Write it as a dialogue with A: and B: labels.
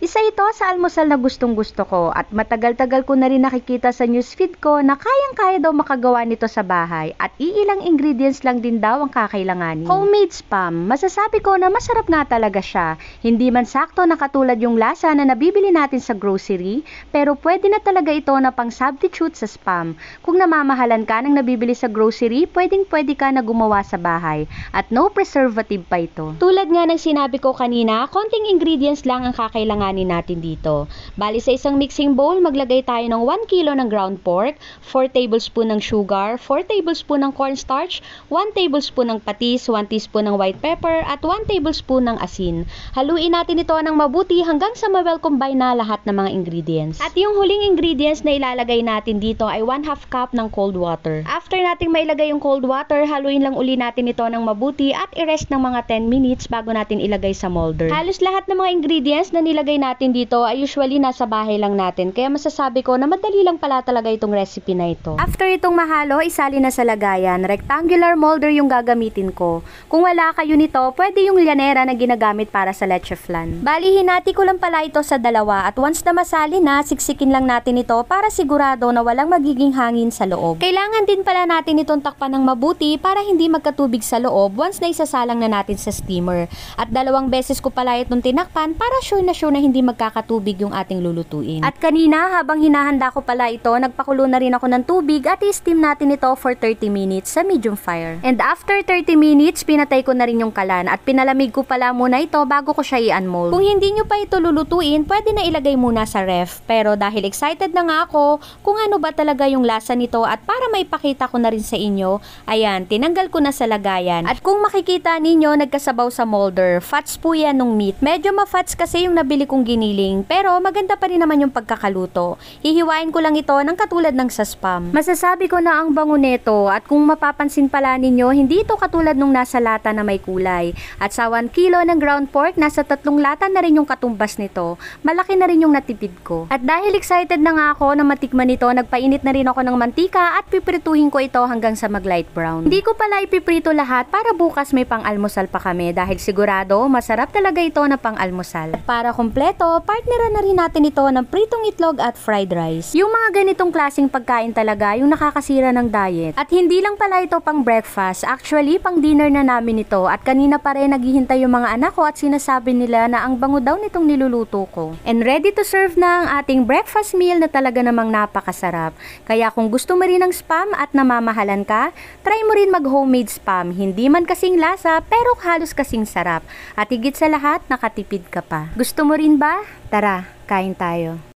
A: Isa ito sa almusal na gustong-gusto ko at matagal-tagal ko na rin nakikita sa newsfeed ko na kayang-kaya daw makagawa nito sa bahay at iilang ingredients lang din daw ang kakailanganin. Homemade spam, masasabi ko na masarap nga talaga siya. Hindi man sakto na katulad yung lasa na nabibili natin sa grocery, pero pwede na talaga ito na pang substitute sa spam. Kung namamahalan ka ng nabibili sa grocery, pwedeng-pwede ka na gumawa sa bahay at no preservative pa ito. Tulad nga ng sinabi ko kanina, konting ingredients lang ang kakailanganin natin dito. Bali sa isang mixing bowl, maglagay tayo ng 1 kilo ng ground pork, 4 tablespoon ng sugar, 4 tablespoon ng cornstarch, 1 tablespoon ng patis, 1 teaspoon ng white pepper, at 1 tablespoon ng asin. Haluin natin ito ng mabuti hanggang sa ma-well combine na lahat ng mga ingredients. At yung huling ingredients na ilalagay natin dito ay 1/2 cup ng cold water. After nating mailagay yung cold water, haluin lang uli natin ito ng mabuti at i-rest ng mga 10 minutes bago natin ilagay sa molder. Halos lahat ng mga ingredients na nilagay natin dito ay usually nasa bahay lang natin, kaya masasabi ko na madali lang pala talaga itong recipe na ito. After itong mahalo, isali na sa lagayan. Rectangular molder yung gagamitin ko. Kung wala kayo nito, pwede yung lyanera na ginagamit para sa leche flan. Bali, hinati ko lang pala ito sa dalawa at once na masali na, siksikin lang natin ito para sigurado na walang magiging hangin sa loob. Kailangan din pala natin itong takpan ng mabuti para hindi magkatubig sa loob once na isasalang na natin sa steamer. At 2 beses ko pala itong tinakpan para sure na hindi magkakatubig yung ating lulutuin. At kanina, habang hinahanda ko pala ito, nagpakulo na rin ako ng tubig at i-steam natin ito for 30 minutes sa medium fire. And after 30 minutes, pinatay ko na rin yung kalan at pinalamig ko pala muna ito bago ko siya i-unmold. Kung hindi nyo pa ito lulutuin, pwede na ilagay muna sa ref. Pero dahil excited na nga ako kung ano ba talaga yung lasa nito at para maipakita ko na rin sa inyo, ayan, tinanggal ko na sa lagayan. At kung makikita ninyo, nagkasabaw sa molder. Fats po yan nung meat. Medyo ma-fats kasi yung nabili kong giniling, pero maganda pa rin naman yung pagkakaluto. Hihiwain ko lang ito ng katulad ng sa spam. Masasabi ko na ang bango nito at kung mapapansin pala ninyo, hindi ito katulad nung nasa lata na may kulay. At sa 1 kilo ng ground pork, nasa 3 lata na rin yung katumbas nito. Malaki na rin yung natipid ko. At dahil excited na nga ako na matikman ito, nagpainit na rin ako ng mantika at piprituhin ko ito hanggang sa mag-light brown. Hindi ko pala ipiprito lahat para bukas may pang-almusal pa kami dahil sigurado masarap talaga ito na pang-almusal. Para kumpleto, partneran na rin natin ito ng pritong itlog at fried rice. Yung mga ganitong klaseng pagkain talaga yung nakakasira ng diet. At hindi lang pala ito pang breakfast, actually pang dinner na namin ito at kanina pa rin naghihintay yung mga anak ko at sinasabi nila na ang bango daw nitong niluluto ko. And ready to serve na ang ating breakfast meal na talaga namang napakasarap. Kaya kung gusto mo rin ng spam at namamahalan ka, try mo rin mag-homemade spam. Hindi man kasing lasa pero halos kasing sarap. At higit sa lahat, nakatipid ka pa. Gusto mo rin ba? Tara, kain tayo.